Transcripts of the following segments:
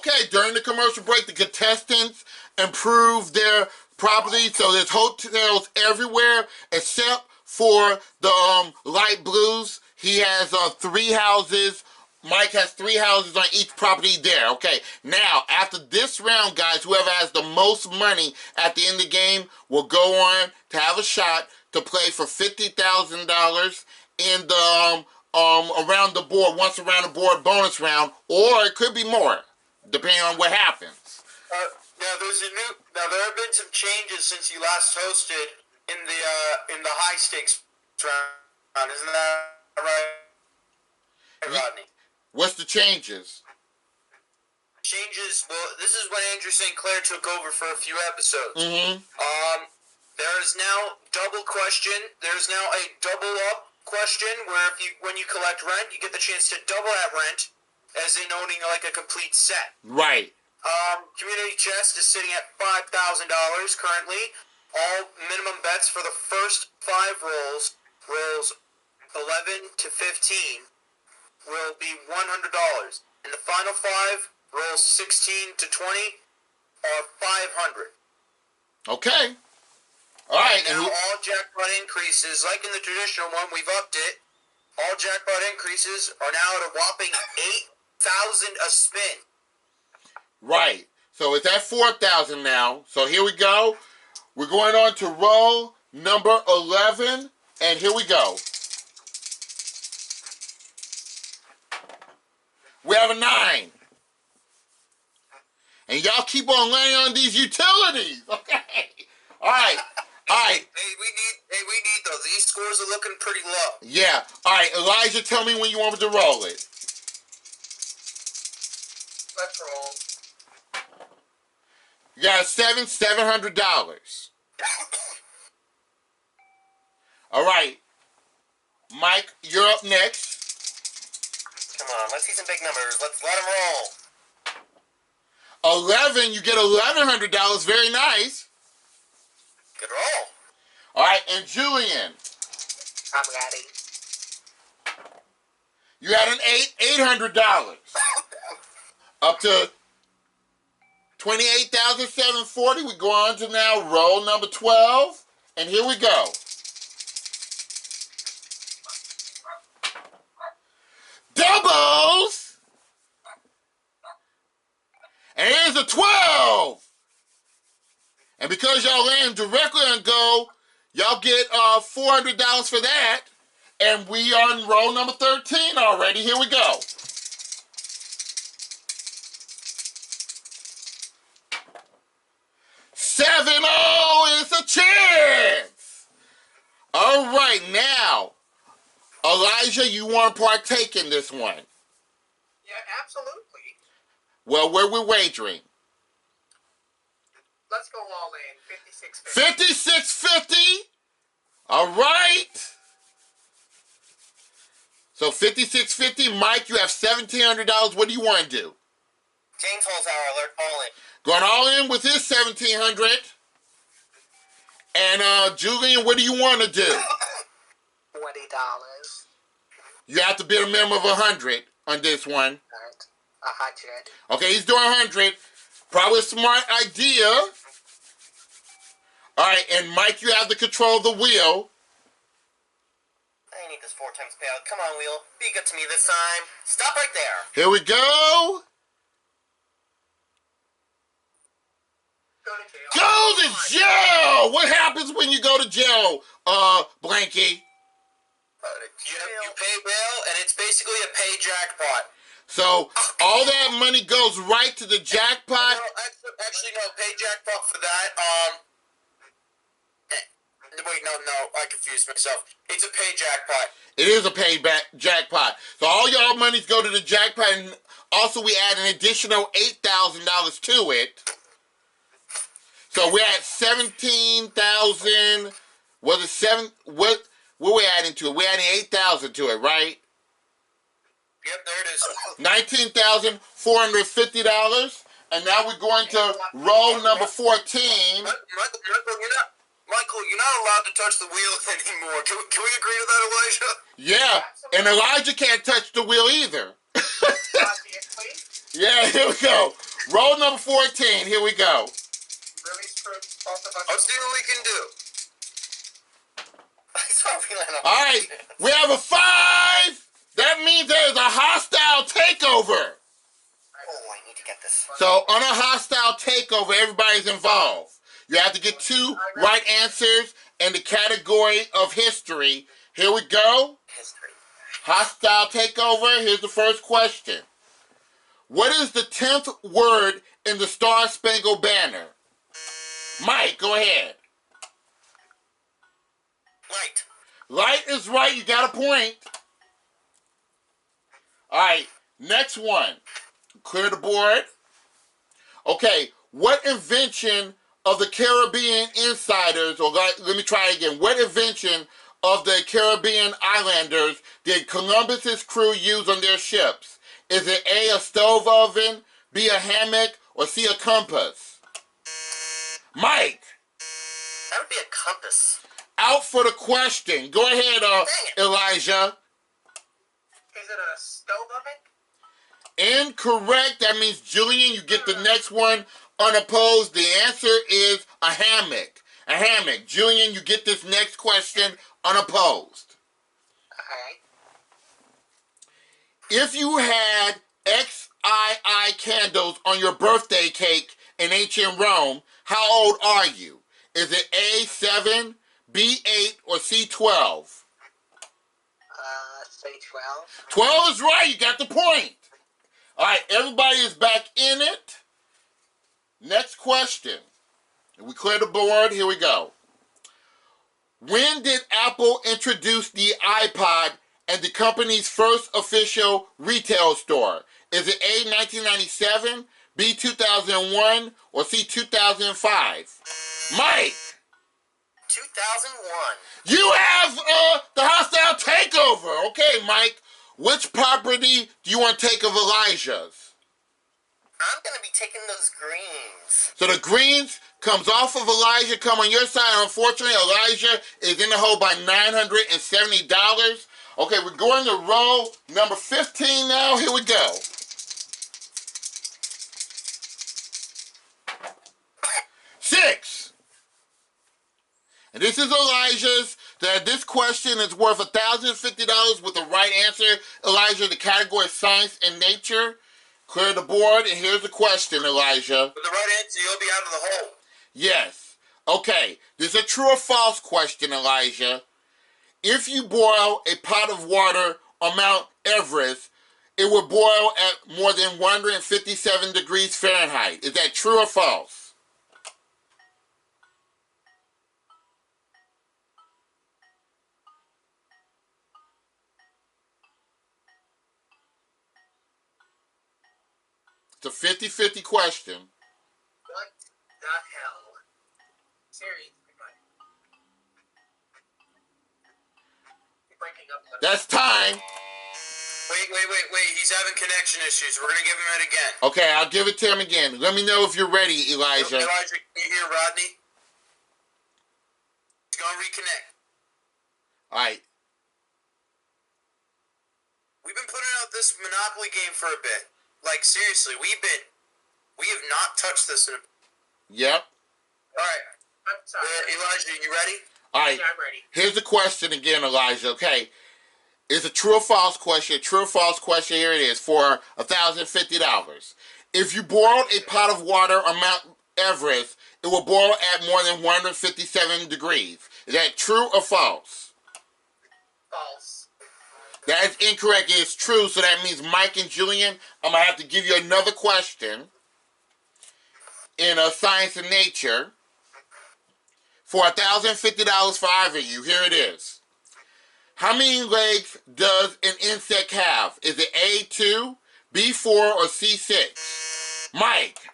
Okay, during the commercial break, the contestants improved their property, so there's hotels everywhere except for the light blues. He has 3 houses. Mike has 3 houses on each property there. Okay, now, after this round, guys, whoever has the most money at the end of the game will go on to have a shot to play for $50,000 in the around the board, once around the board bonus round, or it could be more, depending on what happens. Now there have been some changes since you last hosted in the high stakes round. Isn't that right, Rodney? What's the changes? Well, this is when Andrew St. Clair took over for a few episodes. Mm-hmm. There is now double question. There's now a double up question where when you collect rent, you get the chance to double that rent, as in owning like a complete set. Right. Community chest is sitting at $5,000 currently. All minimum bets for the first 5 rolls 11 to 15, will be $100. And the final 5 rolls 16 to 20 are $500. Okay. All right. And now all jackpot increases, like in the traditional one, we've upped it. All jackpot increases are now at a whopping 8,000 a spin. Right. So it's at 4,000 now. So here we go. We're going on to roll number 11, and here we go. We have a 9. And y'all keep on laying on these utilities. Okay. All right. All right. Hey, we need those. These scores are looking pretty low. Yeah. All right, Elijah, tell me when you want me to roll it. Let's roll. You got $700. All right. Mike, you're up next. Come on, let's see some big numbers. Let's let them roll. 11, you get $1,100. Very nice. Good roll. All right, and Julian. I'm ready. You had an $800. Up to $28,740. We go on to now roll number 12. And here we go. Doubles! And here's a 12! And because y'all land directly on go, y'all get $400 for that. And we are on roll number 13 already. Here we go. It's a chance. All right, now, Elijah, you want to partake in this one? Yeah, absolutely. Well, where we're wagering? Let's go all in. 56.50. All right. So 56.50. Mike, you have $1,700. What do you want to do? James Holzhauer alert, all in. Going all in with his $1,700. And Julian, what do you want to do? $20. You have to bid a minimum of 100 on this one. All right. 100. Okay, he's doing 100. Probably a smart idea. All right, and Mike, you have the control of the wheel. I need this 4 times payout. Come on, wheel. Be good to me this time. Stop right there. Here we go. Go to jail! What happens when you go to jail, Blanky? You pay bail, and it's basically a pay jackpot. So, all that money goes right to the jackpot? No, actually, no, pay jackpot for that. Wait, no, I confused myself. It's a pay jackpot. It is a pay jackpot. So, all y'all monies go to the jackpot, and also we add an additional $8,000 to it. So we're at 17,000. Was it 7? What we adding to it? We're adding 8,000 to it, right? Yep, there it is. $19,450. And now we're going to roll number 14. Michael, you're not allowed to touch the wheel anymore. Can we agree to that, Elijah? Yeah, and Elijah can't touch the wheel either. Yeah, here we go. Roll number 14. Here we go. Let's see what we can do. All right. We have a 5. That means there's a hostile takeover. Oh, I need to get this. So on a hostile takeover, everybody's involved. You have to get 2 right answers in the category of history. Here we go. History. Hostile takeover. Here's the first question. What is the 10th word in the Star Spangled Banner? Mike, go ahead. Light. Light is right. You got a point. All right. Next one. Clear the board. Okay. What invention of the Caribbean insiders, or let me try it again. What invention of the Caribbean islanders did Columbus's crew use on their ships? Is it A, a stove oven, B, a hammock, or C, a compass? Mike. That would be a compass. Out for the question. Go ahead, Elijah. Is it a stove oven? Incorrect. That means, Julian, you get the next one unopposed. The answer is a hammock. A hammock. Julian, you get this next question unopposed. Okay. If you had XII candles on your birthday cake in ancient Rome, how old are you? Is it A, 7, B, 8, or C, 12? Say 12. 12 is right. You got the point. All right, everybody is back in it. Next question. We clear the board. Here we go. When did Apple introduce the iPod and the company's first official retail store? Is it A, 1997, B, 2001, or C, 2005? Mike. 2001. You have the hostile takeover. Okay, Mike. Which property do you want to take of Elijah's? I'm going to be taking those greens. So the greens comes off of Elijah, come on your side. Unfortunately, Elijah is in the hole by $970. Okay, we're going to roll number 15 now. Here we go. 6. And this is Elijah's. This question is worth $1,050 with the right answer. Elijah, the category is science and nature. Clear the board, and here's the question, Elijah. With the right answer, you'll be out of the hole. Yes. Okay, this is a true or false question, Elijah. If you boil a pot of water on Mount Everest, it will boil at more than 157 degrees Fahrenheit. Is that true or false? It's a 50-50 question. What the hell? Seriously, you're breaking up. That's time. Wait. He's having connection issues. We're going to give him it again. Okay, I'll give it to him again. Let me know if you're ready, Elijah. Elijah, can you hear Rodney? He's going to reconnect. All right. We've been putting out this Monopoly game for a bit. Like, seriously, we have not touched this in a... Yep. Alright. I'm sorry. Elijah, you ready? All right. Yeah, I'm ready. Here's the question again, Elijah, okay? It's a true or false question. True or false question, here it is, for $1,050. If you boiled a pot of water on Mount Everest, it will boil at more than 157 degrees. Is that true or false? False. That is incorrect. It's true, so that means Mike and Julian, I'm going to have to give you another question in science and nature for $1,050 for either of you. Here it is. How many legs does an insect have? Is it A2, B4, or C6? Mike.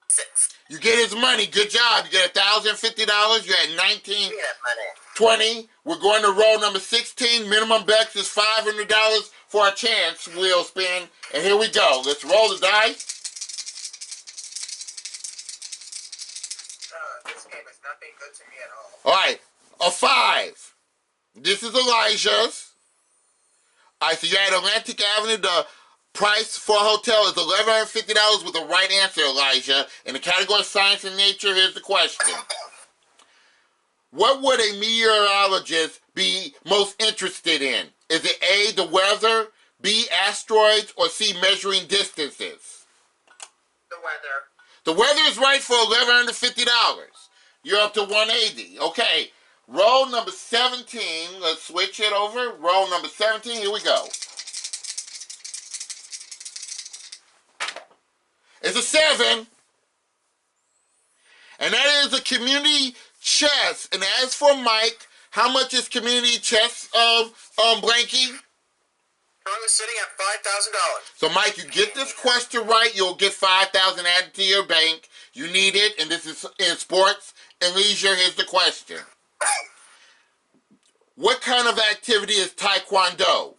6. You get his money. Good job. You get $1,050. You're at 19. Give me that money. 20. We're going to roll number 16. Minimum bets is $500 for a chance wheel spin. And here we go. Let's roll the dice. This game is not being good to me at all. All right. A 5. This is Elijah's. All right, so you're at Atlantic Avenue. The price for a hotel is $1,150 with the right answer, Elijah. In the category of science and nature, here's the question. What would a meteorologist be most interested in? Is it A, the weather, B, asteroids, or C, measuring distances? The weather. The weather is right for $1,150. You're up to 180. Okay, roll number 17. Let's switch it over. Roll number 17. Here we go. It's a 7. And that is a community chess. And as for Mike, how much is community chess, Blanky? Currently sitting at $5,000. So Mike, you get this question right, you'll get $5,000 added to your bank. You need it, and this is in sports and leisure. Here's the question. What kind of activity is Taekwondo?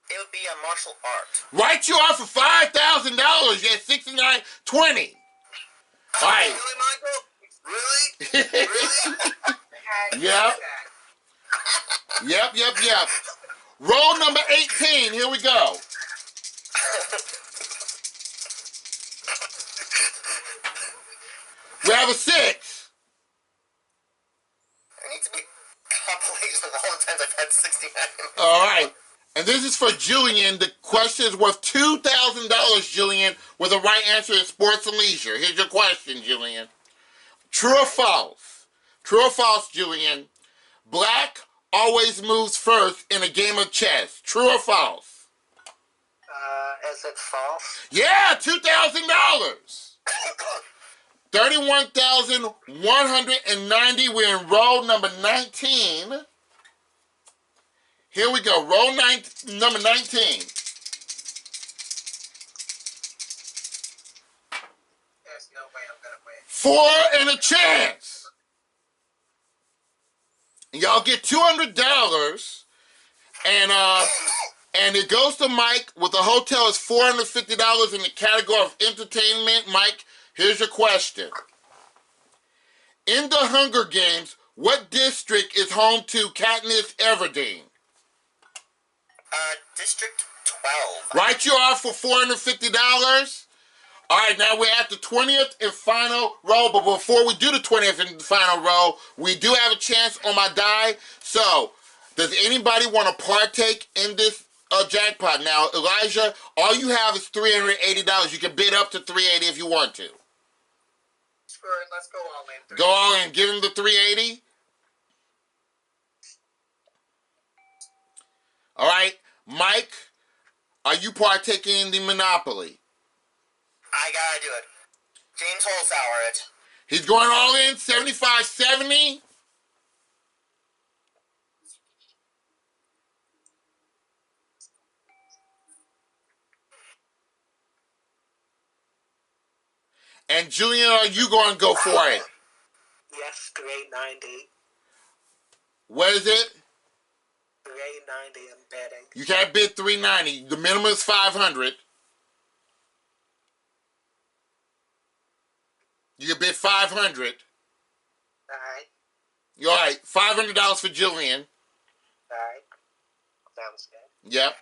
It would be a martial art. Write you off for $5,000. You're at $69.20. All right. Really, Michael? Really? Really? Yep. Yep. Roll number 18. Here we go. We have a 6. There needs to be a compilation of all the times I've had 69. All right. And this is for Julian. The question is worth $2,000, Julian, with the right answer in sports and leisure. Here's your question, Julian. True or false? True or false, Julian? Black always moves first in a game of chess. True or false? Is it false? Yeah, $2,000. 31,190. We're in roll number 19. Here we go. Roll number 19. There's no way I'm gonna win. 4 and a chance. Y'all get $200. And it goes to Mike with the hotel is $450 in the category of entertainment. Mike, here's your question. In the Hunger Games, what district is home to Katniss Everdeen? District 12. Write you off for $450. All right, now we're at the 20th and final roll. But before we do the 20th and final roll, we do have a chance on my die. So, does anybody want to partake in this jackpot? Now, Elijah, all you have is $380. You can bid up to $380 if you want to. Screw it, let's go all in. Go all in, give him the $380. All right, Mike, are you partaking in the Monopoly? I gotta do it. James Holzhauer it. He's going all in, 75-70. And Julian, are you going to go for it? Yes, $390. What is it? $390, I'm betting. You can't bid $390. The minimum is $500. You can bid $500. Alright. You're all right. $500 for Julian. Alright. Sounds good. Yep.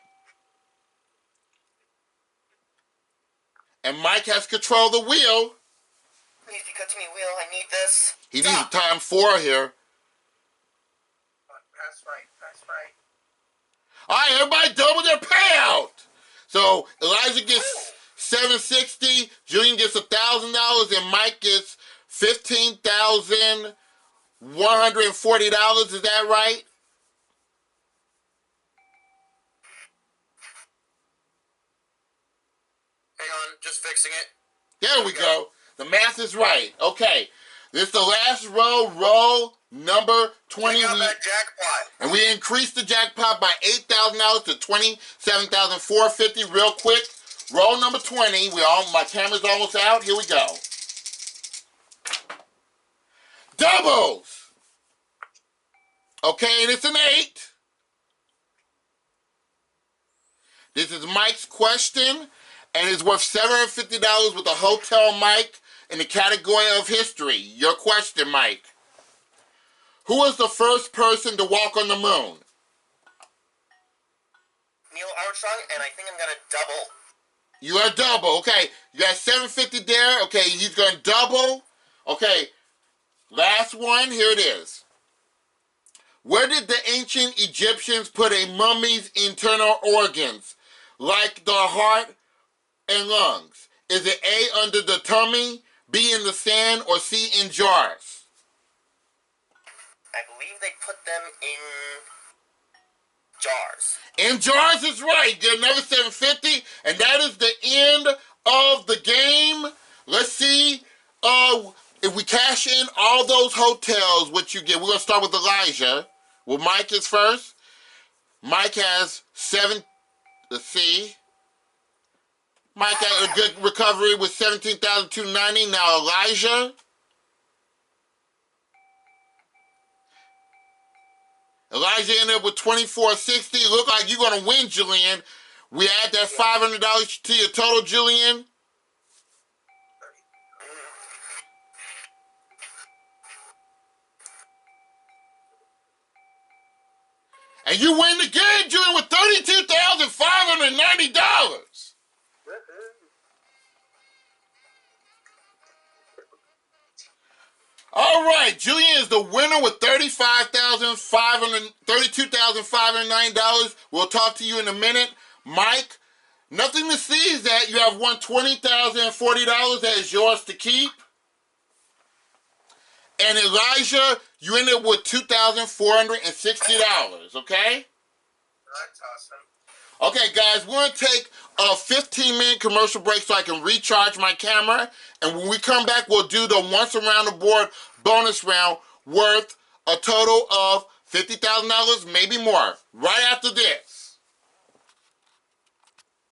And Mike has control of the wheel. Please be good to me, Will. I need this. He needs a time 4 here. That's right. That's right. All right, everybody double their payout. So Elijah gets $760, Julian gets $1,000, and Mike gets $15,140. Is that right? Hang on, just fixing it. There we go. The math is right. Okay. This is the last roll number 20. Check out that jackpot. And we increased the jackpot by $8,000 to $27,450 real quick. Roll number 20. My camera's almost out. Here we go. Doubles. Okay, and it's an 8. This is Mike's question, and it's worth $750 with a hotel Mike in the category of history. Your question, Mike. Who was the first person to walk on the moon? Neil Armstrong, and I think I'm gonna double. You are double. Okay, you got 750 there. Okay, he's going to double. Okay, last one. Here it is. Where did the ancient Egyptians put a mummy's internal organs, like the heart and lungs? Is it A, under the tummy, B, in the sand, or C, in jars? I believe they put them in jars. In jars is right. Get another 750, and that is the end of the game. Let's see if we cash in all those hotels, what you get. We're going to start with Elijah. Well, Mike is first. Mike has 7. Let's see. Mike had a good recovery with 17,290. Now Elijah. Elijah ended up with 2460. Look like you're going to win, Julian. We add that $500 to your total, Julian. And you win the game, Julian, with $32,590. All right, Julian is the winner with $32,509. We'll talk to you in a minute. Mike, nothing to see is that you have won $20,040 that is yours to keep. And Elijah, you ended up with $2,460, okay? That's awesome. Okay, guys, we're going to take a 15-minute commercial break so I can recharge my camera. And when we come back, we'll do the once around the board bonus round worth a total of $50,000, maybe more, right after this.